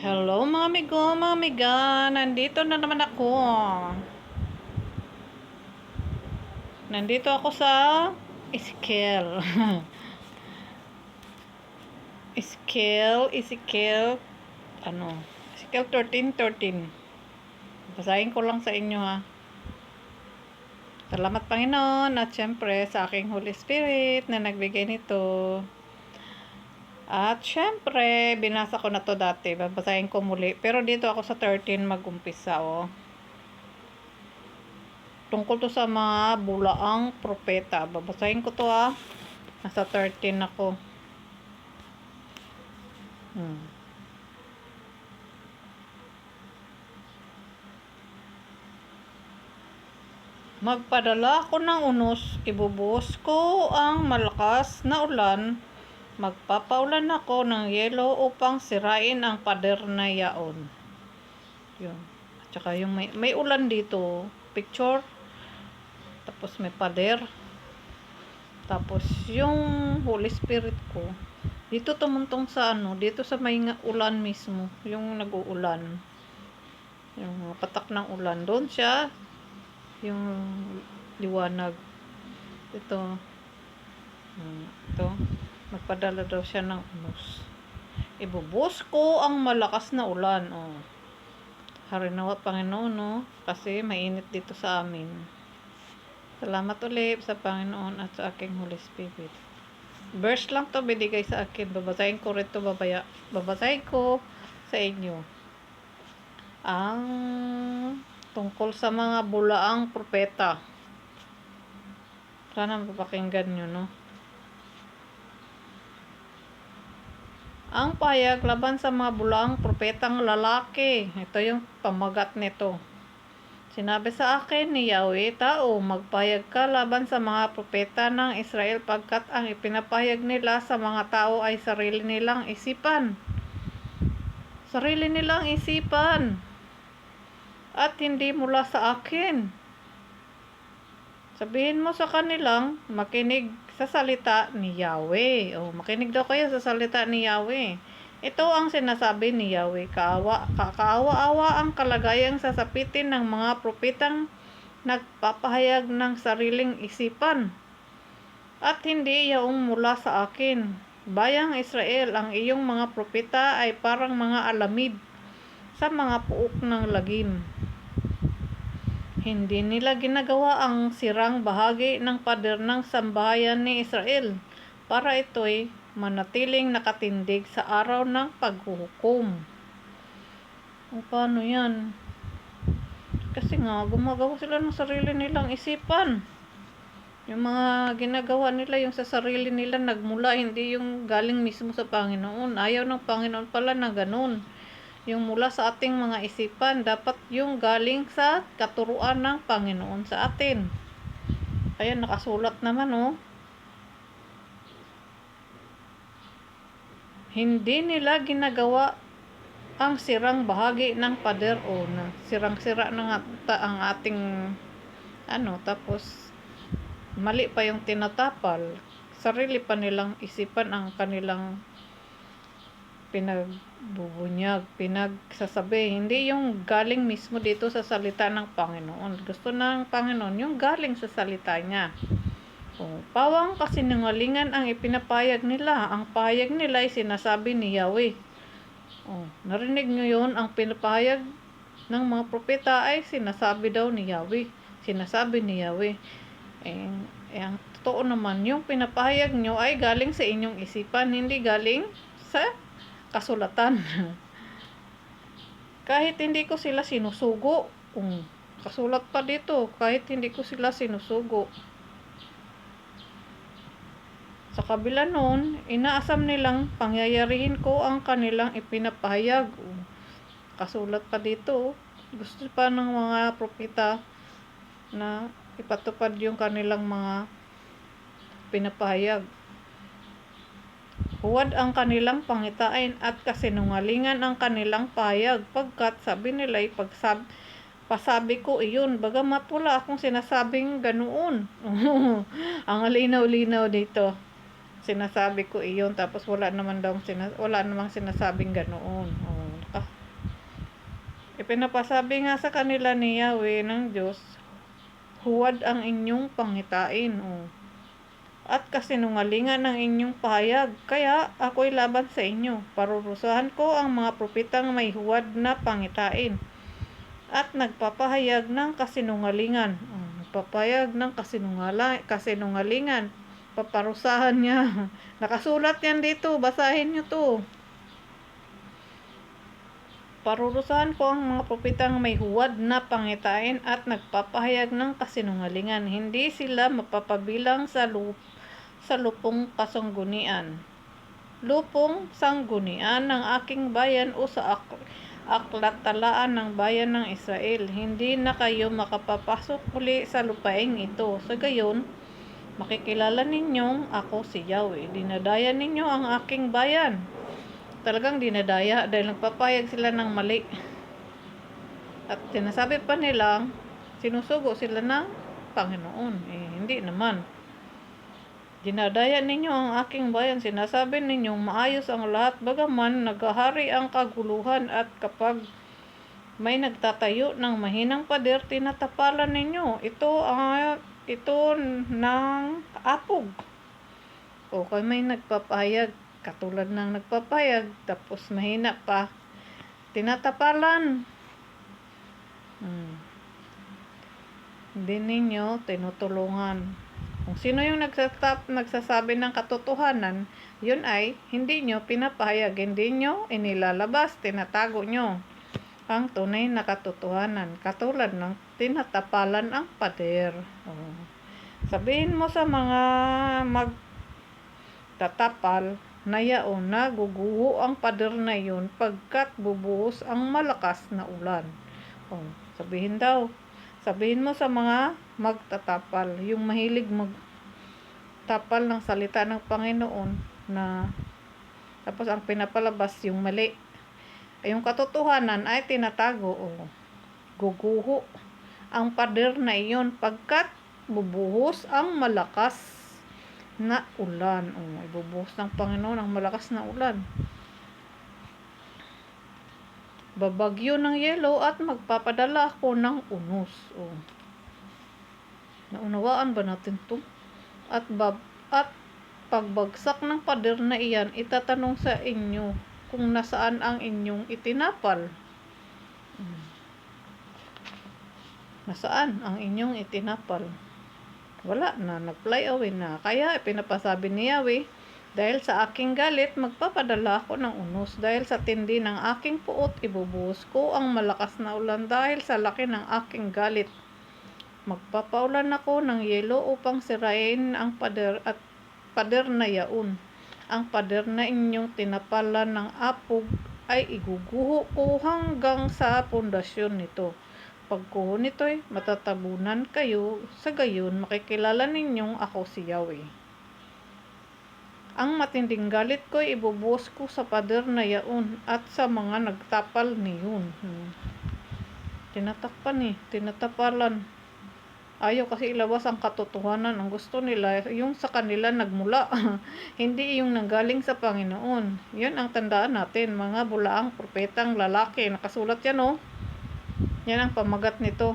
Hello mga amigo, mga amiga. Nandito na naman ako. Nandito ako sa Ezekiel. Ezekiel, Ezekiel 13:13. Basahin ko lang sa inyo ha. Salamat Panginoon at syempre sa aking Holy Spirit na nagbigay nito. At syempre, binasa ko na to dati. Babasahin ko muli. Pero dito ako sa 13 mag-umpisa tungkol to sa mga bulaang propeta. Babasahin ko to ha. Nasa 13 ako. Magpadala ako ng unos, ibubuhos ko ang malakas na ulan, magpapaulan ako ng yelo upang sirain ang pader na yaon. Yun. At saka yung may ulan dito, picture, tapos may pader, tapos yung Holy Spirit ko, dito tumuntong sa dito sa may ulan mismo, yung nag-uulan, yung patak ng ulan, doon siya, yung liwanag. Ito magpadala daw siya ng unos, ibubuhos ko ang malakas na ulan. Harinawa Panginoon, kasi mainit dito sa amin. Salamat ulit sa Panginoon at sa aking Holy Spirit. Verse lang to binigay sa akin, babasahin ko rin to babasahin ko sa inyo ang tungkol sa mga bulaang propeta. Sana mapapakinggan nyo, no? Ang payag laban sa mga bulaang propetang lalaki. Ito yung pamagat nito. Sinabi sa akin ni Yahweh, tao, magpayag ka laban sa mga propeta ng Israel pagkat ang ipinapahayag nila sa mga tao ay sarili nilang isipan. Sarili nilang isipan. At hindi mula sa akin. Sabihin mo sa kanilang makinig sa salita ni Yahweh. Makinig daw kayo sa salita ni Yahweh. Ito ang sinasabi ni Yahweh, kakaawa-awa ang kalagayang sasapitin ng mga propetang nagpapahayag ng sariling isipan at hindi yaong mula sa akin. Bayang Israel, ang iyong mga propeta ay parang mga alamid sa mga puok ng lagim. Hindi nila ginagawa ang sirang bahagi ng pader ng sambahayan ni Israel para ito'y manatiling nakatindig sa araw ng paghuhukom. Paano yan? Kasi nga, gumagawa sila ng sarili nilang isipan. Yung mga ginagawa nila, yung sa sarili nila nagmula, hindi yung galing mismo sa Panginoon. Ayaw ng Panginoon pala na ganun. Yung mula sa ating mga isipan, dapat yung galing sa katuruan ng Panginoon sa atin. Ayan, nakasulat naman, Hindi nila ginagawa ang sirang bahagi ng pader na sirang-sira ng ang ating tapos mali pa yung tinatapal. Sarili pa nilang isipan ang kanilang pinagbubunyag, pinagsasabi. Hindi yung galing mismo dito sa salita ng Panginoon. Gusto ng Panginoon yung galing sa salita niya. Pawang kasinungalingan ang ipinapayag nila. Ang payag nila ay sinasabi ni Yahweh. Narinig nyo yun? Ang pinapayag ng mga propeta ay sinasabi daw ni Yahweh. Sinasabi ni Yahweh. Ang totoo naman, yung pinapahayag nyo ay galing sa inyong isipan, hindi galing sa kasulatan. Kahit hindi ko sila sinusugo, kasulat pa dito, kahit hindi ko sila sinusugo. Sa kabila noon, inaasam nilang pangyayarihin ko ang kanilang ipinapahayag. Kasulat pa dito, gusto pa ng mga propeta na ipatupad yung kanilang mga pinapahayag. Huwad ang kanilang pangitain at kasinungalingan ang kanilang pahayag, pagkat sabi nila pasabi ko iyon, bagamat wala akong sinasabing ganoon. Ang linaw-linaw dito. Sinasabi ko iyon, tapos wala namang sinasabing ganoon. Ipinapasabi nga sa kanila ni Yahweh ng Diyos, huwad ang inyong pangitain, at kasinungalingan ng inyong pahayag, kaya ako'y laban sa inyo. Parurusahan ko ang mga propetang may huwad na pangitain at nagpapahayag ng kasinungalingan. Nagpapahayag ng kasinungalingan. Paparusahan niya. Nakasulat yan dito. Basahin nyo to. Parurusahan ko ang mga propetang may huwad na pangitain at nagpapahayag ng kasinungalingan. Hindi sila mapapabilang sa lupong kasanggunian. Lupong sanggunian ng aking bayan o sa aklat-talaan ng bayan ng Israel. Hindi na kayo makapapasok muli sa lupaing ito. Sa gayon, makikilala ninyong ako si Yahweh. Dinadaya ninyo ang aking bayan. Talagang dinadaya dahil nagpapayag sila ng mali. At sinasabi pa nilang sinusugo sila ng Panginoon. Hindi naman. Dinadaya ninyo ang aking bayan. Sinasabi ninyong maayos ang lahat, bagaman naghahari ang kaguluhan, at kapag may nagtatayo ng mahinang pader, tinatapalan ninyo. Ito ng apog. O kung may nagpapahayag, katulad ng nagpapahayag, tapos mahina pa, tinatapalan. Hindi ninyo tinutulungan. Kung sino yung nagsasabi ng katotohanan, yun ay hindi nyo pinapahayag, hindi nyo inilalabas, tinatago nyo ang tunay na katotohanan, katulad ng tinatapalan ang pader. Sabihin mo sa mga magtatapal na yaon na guguho ang pader na yun pagkat bubuhos ang malakas na ulan. Sabihin mo sa mga magtatapal, yung mahilig magtapal ng salita ng Panginoon, na tapos ang pinapalabas yung mali. Yung katotohanan ay tinatago, guguho ang pader na iyon pagkat bubuhos ang malakas na ulan. Ibubuhos ng Panginoon ang malakas na ulan. Babagyo ng yelo at magpapadala ako ng unos. Naunawaan ba natin to? At pagbagsak ng pader na iyan, itatanong sa inyo kung nasaan ang inyong itinapal. Nasaan ang inyong itinapal? Wala na, nag-fly away na. Kaya pinapasabi ni Yahweh, dahil sa aking galit, magpapadala ako ng unos. Dahil sa tindi ng aking puot, ibubuhos ko ang malakas na ulan. Dahil sa laki ng aking galit, magpapaulan ako ng yelo upang sirain ang pader at pader na yaon. Ang pader na inyong tinapalan ng apog ay iguguho ko hanggang sa pundasyon nito. Pagkuho nito'y matatabunan kayo, sa gayon makikilala ninyong ako si Yahweh. Ang matinding galit ko ibubuhos ko sa pader na yaon at sa mga nagtapal niyon. Tinatapalan. Ayaw kasi ilabas ang katotohanan. Ang gusto nila, yung sa kanila nagmula. Hindi yung nanggaling sa Panginoon. Yun ang tandaan natin, mga bulaang propetang lalaki. Nakasulat yan, Yan ang pamagat nito.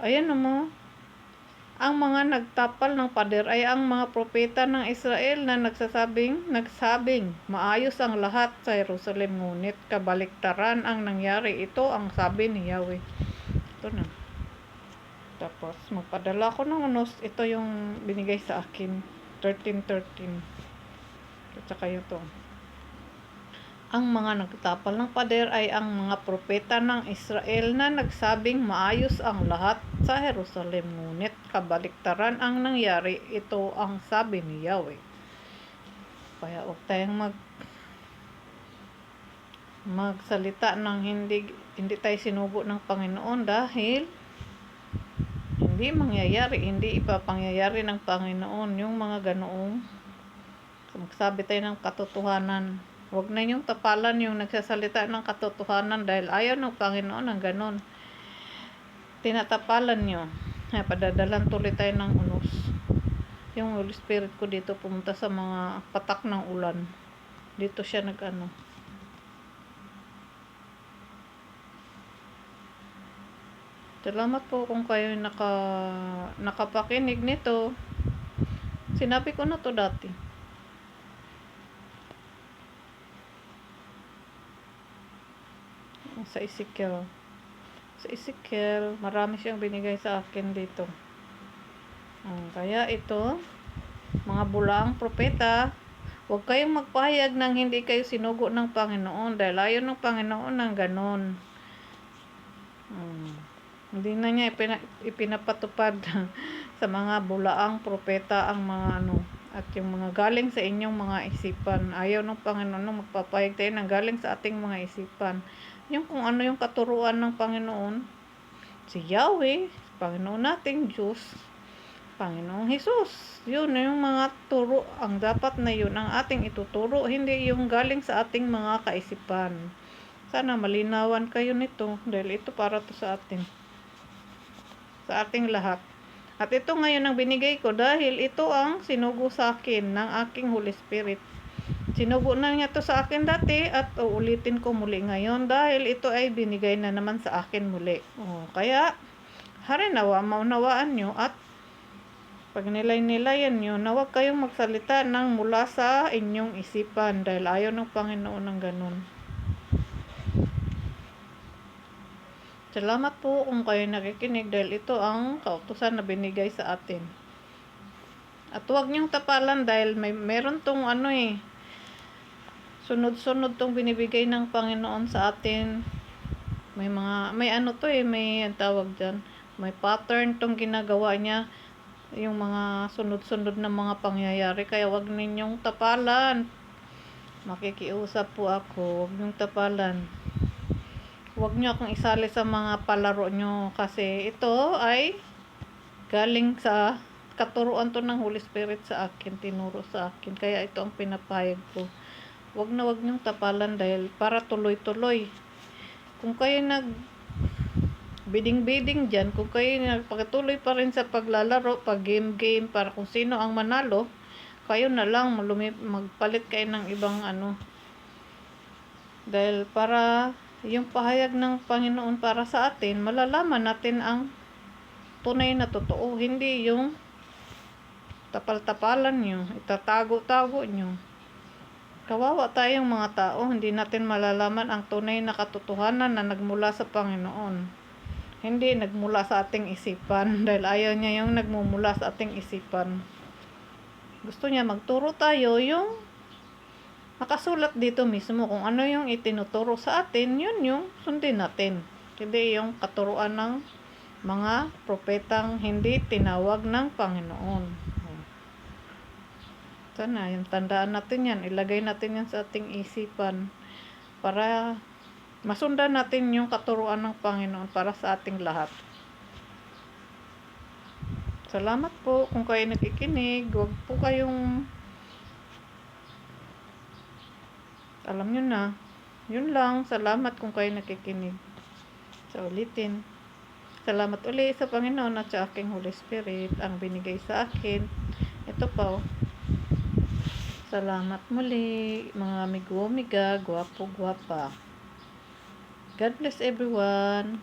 Ayan ang mga nagtapal ng pader ay ang mga propeta ng Israel na nagsabing maayos ang lahat sa Jerusalem, ngunit kabaliktaran ang nangyari. Ito ang sabi ni Yahweh. Ito na. Tapos magpadala ko ng unos. Ito yung binigay sa akin, 13:13. At saka ito. Ang mga nagtapal ng pader ay ang mga propeta ng Israel na nagsabing maayos ang lahat sa Jerusalem, ngunit kabaliktaran ang nangyari. Ito ang sabi ni Yahweh. Kaya huwag tayong magsalita ng hindi tayo sinugo ng Panginoon, dahil hindi ipapangyayari ng Panginoon yung mga ganoong magsabi tayo ng katotohanan. Huwag na yung tapalan yung nagsasalita ng katotohanan, dahil ayaw ng Panginoon ng ganon. Tinatapalan nyo. Padadalan tuloy tayo ng unos. Yung Holy Spirit ko dito pumunta sa mga patak ng ulan. Dito siya Salamat po kung kayo nakapakinig nito. Sinabi ko na to dati. Sa Ezekiel. Sa Ezekiel, marami siyang binigay sa akin dito. Kaya ito, mga bulaang propeta, huwag kayong magpahayag ng hindi kayo sinugo ng Panginoon dahil ayaw ng Panginoon ng ganon. Hindi na niya ipinapatupad sa mga bulaang propeta ang mga at yung mga galing sa inyong mga isipan. Ayaw ng Panginoon magpapahayag tayo ng galing sa ating mga isipan. Yung kung ano yung katuruan ng Panginoon, si Yahweh, Panginoon nating Diyos, Panginoong Hesus. Yun yung mga turo, ang dapat na yun ang ating ituturo, hindi yung galing sa ating mga kaisipan. Sana malinawan kayo nito dahil ito para to sa atin. Sa ating lahat. At ito ngayon ang binigay ko dahil ito ang sinugo sa akin ng aking Holy Spirit. Sinugo na niya to sa akin dati at uulitin ko muli ngayon dahil ito ay binigay na naman sa akin muli. Kaya, harinawa, maunawaan nyo at pag nilay-nilayan nyo na huwag kayong magsalita ng mula sa inyong isipan dahil ayaw ng Panginoon ng ganun. Salamat po kung kayo nakikinig dahil ito ang kautusan na binigay sa atin. At huwag niyong tapalan dahil meron tong sunod-sunod tong binibigay ng Panginoon sa atin. May tawag dyan. May pattern tong ginagawa niya. Yung mga sunod-sunod na mga pangyayari. Kaya huwag ninyong tapalan. Makikiusap po ako. Huwag niyong tapalan. Huwag niyo akong isali sa mga palaro niyo kasi ito ay galing sa katuruan to ng Holy Spirit sa akin, tinuro sa akin. Kaya ito ang pinapahayag ko. Huwag niyong tapalan dahil para tuloy-tuloy. Kung kayo biding-biding dyan, kung kayo nagpatuloy pa rin sa paglalaro, pag game para kung sino ang manalo, kayo na lang magpalit kayo ng ibang dahil para yung pahayag ng Panginoon para sa atin, malalaman natin ang tunay na totoo, hindi yung tapal-tapalan nyo, itatago-tago nyo. Kawawa tayong mga tao, hindi natin malalaman ang tunay na katotohanan na nagmula sa Panginoon. Hindi nagmula sa ating isipan, dahil ayaw niya yung nagmumula sa ating isipan. Gusto niya magturo tayo yung nakasulat dito mismo kung ano yung itinuturo sa atin, yun yung sundin natin. Hindi yung katuruan ng mga propetang hindi tinawag ng Panginoon. Sana, yung tandaan natin yan, ilagay natin yan sa ating isipan para masundan natin yung katuruan ng Panginoon para sa ating lahat. Salamat po kung kayo nakikinig. Huwag po kayong alam nyo na. Yun lang. Salamat kung kayo nakikinig. Sa ulitin. Salamat uli sa Panginoon at sa aking Holy Spirit ang binigay sa akin. Ito po. Salamat muli mga amigo-amiga, gwapo-gwapa. God bless everyone.